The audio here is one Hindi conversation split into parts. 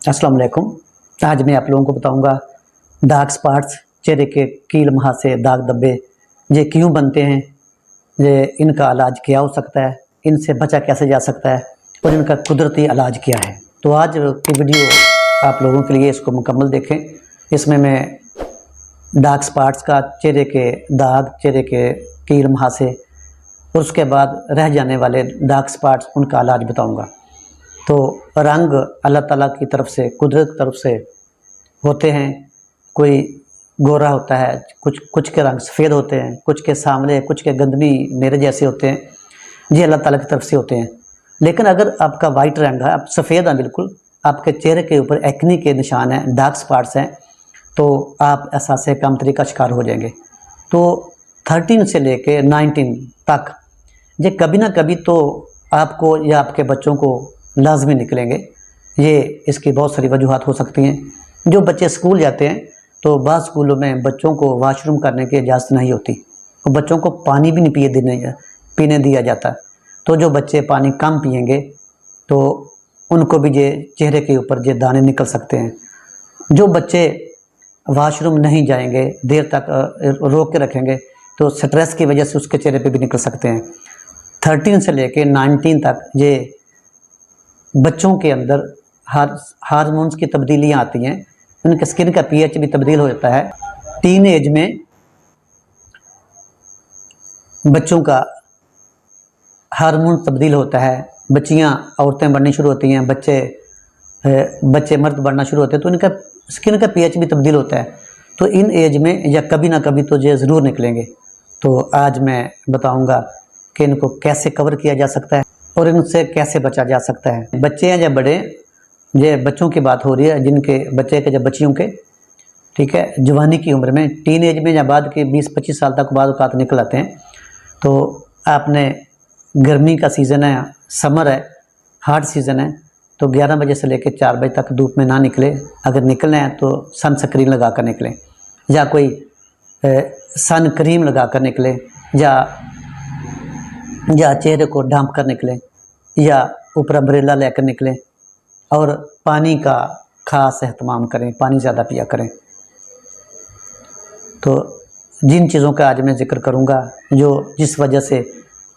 अस्सलाम वालेकुम। आज मैं आप लोगों को बताऊंगा डार्क स्पॉट्स, चेहरे के कील मुहासे, दाग धब्बे ये क्यों बनते हैं, ये इनका इलाज क्या हो सकता है, इनसे बचा कैसे जा सकता है और इनका कुदरती इलाज क्या है। तो आज की वीडियो आप लोगों के लिए इसको मुकम्मल देखें। इसमें मैं डार्क स्पॉट्स का, चेहरे के दाग, चेहरे के कील मुहासे और उसके बाद रह जाने वाले डार्क स्पॉट्स, उनका इलाज बताऊँगा। तो रंग अल्लाह ताला की तरफ से, कुदरत की तरफ से होते हैं। कोई गोरा होता है, कुछ के रंग सफ़ेद होते हैं, कुछ के सांवले, कुछ के गंदमी मेरे जैसे होते हैं। ये अल्लाह ताला की तरफ से होते हैं। लेकिन अगर आपका वाइट रंग है, आप सफ़ेद हैं बिल्कुल, आपके चेहरे के ऊपर एक्नी के निशान हैं, डार्क स्पॉट्स हैं, तो आप एहसास कमतरी का शिकार हो जाएंगे। तो 13 से लेके 19 तक ये कभी ना कभी तो आपको या आपके बच्चों को लाजमी निकलेंगे। ये इसकी बहुत सारी वजूहात हो सकती हैं। जो बच्चे स्कूल जाते हैं तो बाद स्कूलों में बच्चों को वाशरूम करने की इजाज़त नहीं होती और बच्चों को पानी भी नहीं पीने दिया जाता। तो जो बच्चे पानी कम पिएंगे तो उनको भी ये चेहरे के ऊपर ये दाने निकल सकते हैं। जो बच्चे वाशरूम नहीं जाएंगे, देर तक रोक के रखेंगे, तो स्ट्रेस की वजह से उसके चेहरे पे भी निकल सकते हैं। 13 से लेके 19 तक ये बच्चों के अंदर हार्मोन्स की तब्दीलियाँ आती हैं, उनके स्किन का पीएच भी तब्दील हो जाता है। टीन एज में बच्चों का हार्मोन तब्दील होता है, बच्चियाँ औरतें बढ़नी शुरू होती हैं, बच्चे मर्द बढ़ना शुरू होते हैं, तो इनका स्किन का पीएच भी तब्दील होता है। तो इन एज में या कभी ना कभी तो ये ज़रूर निकलेंगे। तो आज मैं बताऊंगा कि इनको कैसे कवर किया जा सकता है और इनसे कैसे बचा जा सकता है। बच्चे हैं या बड़े, ये बच्चों की बात हो रही है, जिनके बच्चे के या बच्चियों के, ठीक है, जवानी की उम्र में, टीन एज में या बाद के 20-25 साल तक बाद औकात निकल आते हैं। तो आपने गर्मी का सीज़न है, समर है, हार्ड सीज़न है, तो 11 बजे से लेकर 4 बजे तक धूप में ना निकले। अगर निकलना है तो सन स्क्रीन लगा कर निकलें, या कोई सन क्रीम लगा कर निकलें, या चेहरे को ढांप कर निकलें, या ऊपर अम्ब्रेला लेकर निकलें। और पानी का खास एहतमाम करें, पानी ज़्यादा पिया करें। तो जिन चीज़ों का आज मैं जिक्र करूंगा, जो जिस वजह से,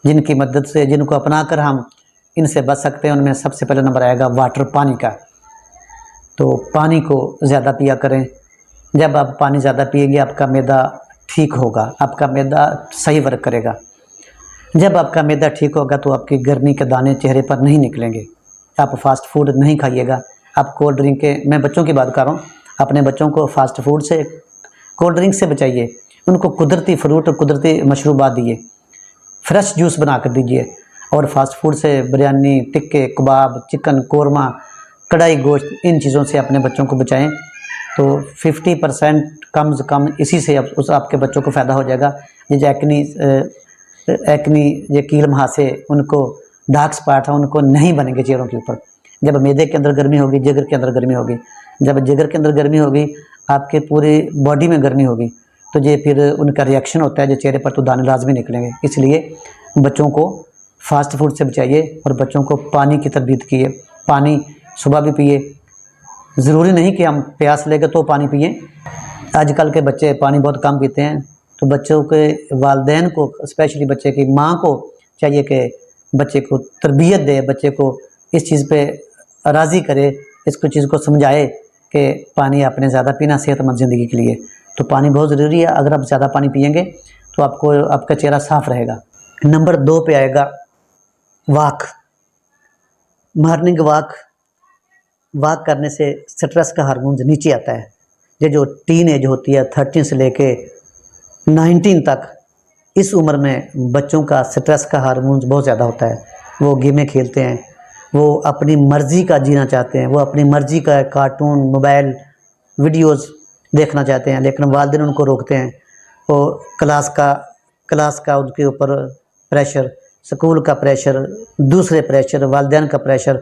जिनकी मदद से, जिनको अपनाकर हम इनसे बच सकते हैं, उनमें सबसे पहले नंबर आएगा वाटर, पानी का। तो पानी को ज़्यादा पिया करें। जब आप पानी ज़्यादा पिएंगे आपका मैदा ठीक होगा, आपका मैदा सही वर्क करेगा। जब आपका मैदा ठीक होगा तो आपकी गर्मी के दाने चेहरे पर नहीं निकलेंगे। आप फास्ट फूड नहीं खाइएगा, आप कोल्ड ड्रिंक के, मैं बच्चों की बात कर रहा हूँ, अपने बच्चों को फास्ट फूड से, कोल्ड ड्रिंक से बचाइए। उनको कुदरती फ्रूट और कुदरती मशरूबात दिए, फ्रेश जूस बना कर दीजिए। और फास्ट फूड से बिरयानी, टिक्के, कबाब, चिकन, कौरमा, कढ़ाई गोश्त, इन चीज़ों से अपने बच्चों को बचाएं। तो 50% कम से कम इसी से उस आपके बच्चों को फ़ायदा हो जाएगा। ये एक्नी, ये कील मुहासे, उनको डार्क स्पॉट है, उनको नहीं बनेंगे चेहरों के ऊपर। जब मैदे के अंदर गर्मी होगी, जिगर के अंदर गर्मी होगी, जब जिगर के अंदर गर्मी होगी, आपके पूरी बॉडी में गर्मी होगी, तो ये फिर उनका रिएक्शन होता है, जो चेहरे पर तो दाने लाजमी निकलेंगे। इसलिए बच्चों को फास्ट फूड से बचाइए और बच्चों को पानी की तरबियत कीजिए। पानी सुबह भी पिए, ज़रूरी नहीं कि हम प्यास लेके तो पानी पिए। आजकल के बच्चे पानी बहुत कम पीते हैं। तो बच्चों के वालिदैन को, स्पेशली बच्चे की माँ को चाहिए कि बच्चे को तरबियत दे, बच्चे को इस चीज़ पे राज़ी करे, इसको चीज़ को समझाए कि पानी आपने ज़्यादा पीना सेहतमंद ज़िंदगी के लिए। तो पानी बहुत ज़रूरी है। अगर आप ज़्यादा पानी पिएंगे तो आपका चेहरा साफ़ रहेगा। नंबर 2 पे आएगा वॉक, मॉर्निंग वॉक करने से स्ट्रेस का हार्मोन नीचे आता है। ये जो टीन एज होती है 13 से लेके 19 तक, इस उम्र में बच्चों का स्ट्रेस का हार्मोन बहुत ज़्यादा होता है। वो गेमें खेलते हैं, वो अपनी मर्ज़ी का जीना चाहते हैं, वो अपनी मर्ज़ी का कार्टून, मोबाइल, वीडियोस देखना चाहते हैं, लेकिन वालिदैन उनको रोकते हैं। वो क्लास का उनके ऊपर प्रेशर, स्कूल का प्रेशर, दूसरे प्रेशर, वालिदैन का प्रेशर।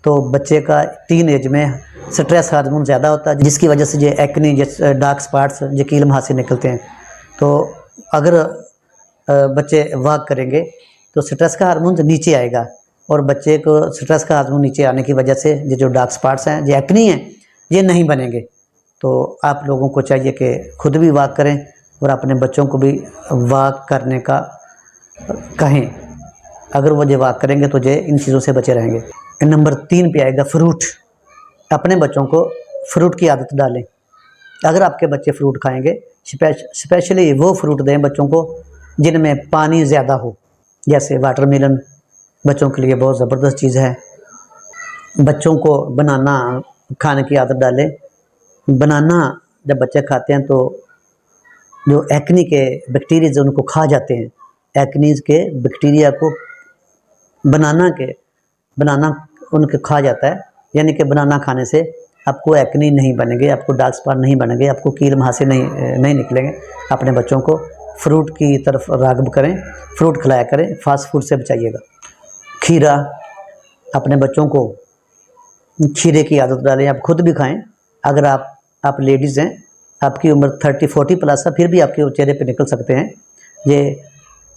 तो बच्चे का टीन एज में स्ट्रेस हार्मोन ज़्यादा होता है, जिसकी वजह से ये एक्नी, डार्क स्पॉट्स, ये कील मुहासे निकलते हैं। तो अगर बच्चे वॉक करेंगे तो स्ट्रेस का हार्मोन नीचे आएगा, और बच्चे को स्ट्रेस का हार्मोन नीचे आने की वजह से ये जो डार्क स्पॉट्स हैं, ये एक्नी हैं, ये नहीं बनेंगे। तो आप लोगों को चाहिए कि खुद भी वॉक करें और अपने बच्चों को भी वॉक करने का कहें। अगर वो ये वॉक करेंगे तो ये इन चीज़ों से बचे रहेंगे। नंबर 3 पे आएगा फ्रूट। अपने बच्चों को फ्रूट की आदत डालें। अगर आपके बच्चे फ्रूट खाएंगे, स्पेशली वो फ्रूट दें बच्चों को जिनमें पानी ज़्यादा हो, जैसे वाटरमेलन बच्चों के लिए बहुत ज़बरदस्त चीज़ है। बच्चों को बनाना खाने की आदत डालें। बनाना जब बच्चे खाते हैं तो जो एक्नी के बैक्टीरिया उनको खा जाते हैं। एक्नीज के बैक्टीरिया को बनाना उनके खा जाता है, यानी कि बनाना खाने से आपको एक्नी नहीं बनेंगे, आपको डार्क स्पॉट नहीं बनेंगे, आपको कील मुहासे नहीं निकलेंगे। अपने बच्चों को फ्रूट की तरफ राग़िब करें, फ्रूट खिलाया करें, फास्ट फूड से बचाइएगा। खीरा, अपने बच्चों को खीरे की आदत डालें, आप खुद भी खाएं। अगर आप लेडीज़ हैं, आपकी उम्र 30-40 प्लस है, फिर भी आपके चेहरे पे निकल सकते हैं ये,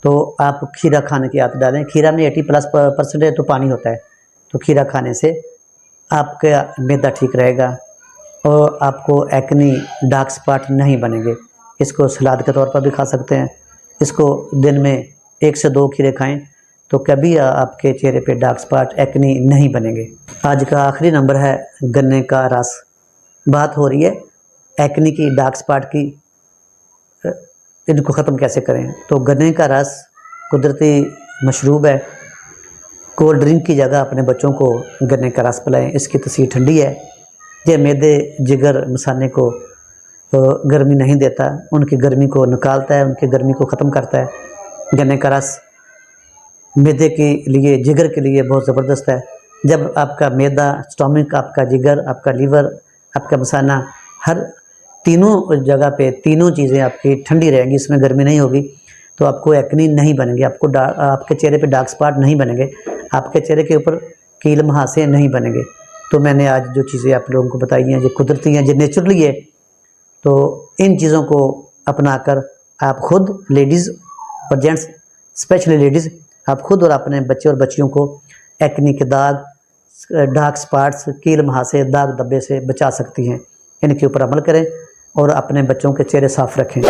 तो आप खीरा खाने की आदत डालें। खीरा में 80+% तो पानी होता है, तो खीरा खाने से आपका मैदा ठीक रहेगा और आपको एक्नी डार्क स्पॉट नहीं बनेंगे। इसको सलाद के तौर पर भी खा सकते हैं। इसको दिन में 1 से 2 खीरे खाएं तो कभी आपके चेहरे पे डार्क स्पॉट एक्नी नहीं बनेंगे। आज का आखिरी नंबर है गन्ने का रस। बात हो रही है एक्नी की, डार्क स्पॉट की, इनको ख़त्म कैसे करें। तो गन्ने का रस कुदरती मशरूब है। कोल्ड ड्रिंक की जगह अपने बच्चों को गन्ने का रस पिलाएं। इसकी तसीर ठंडी है, ये मैदे जिगर मसाने को गर्मी नहीं देता, उनकी गर्मी को निकालता है, उनकी गर्मी को ख़त्म करता है। गन्ने का रस मैदे के लिए, जिगर के लिए बहुत ज़बरदस्त है। जब आपका मैदा, स्टोमिक, आपका जिगर, आपका लीवर, आपका मसाना, हर तीनों जगह पे तीनों चीज़ें आपकी ठंडी रहेंगी, इसमें गर्मी नहीं होगी, तो आपको एक्नी नहीं बनेंगे, आपके चेहरे पे डार्क स्पॉट नहीं बनेंगे, आपके चेहरे के ऊपर कील मुहासे नहीं बनेंगे। तो मैंने आज जो चीज़ें आप लोगों को बताई हैं, ये कुदरती हैं, ये नेचुरली है। तो इन चीज़ों को अपनाकर आप खुद, लेडीज़ और जेंट्स, स्पेशली लेडीज़, आप खुद और अपने बच्चे और बच्चियों को एक्नी के दाग, डार्क स्पॉट्स, कील मुहासे, दाग धब्बे से बचा सकती हैं। इनके ऊपर अमल करें और अपने बच्चों के चेहरे साफ़ रखें।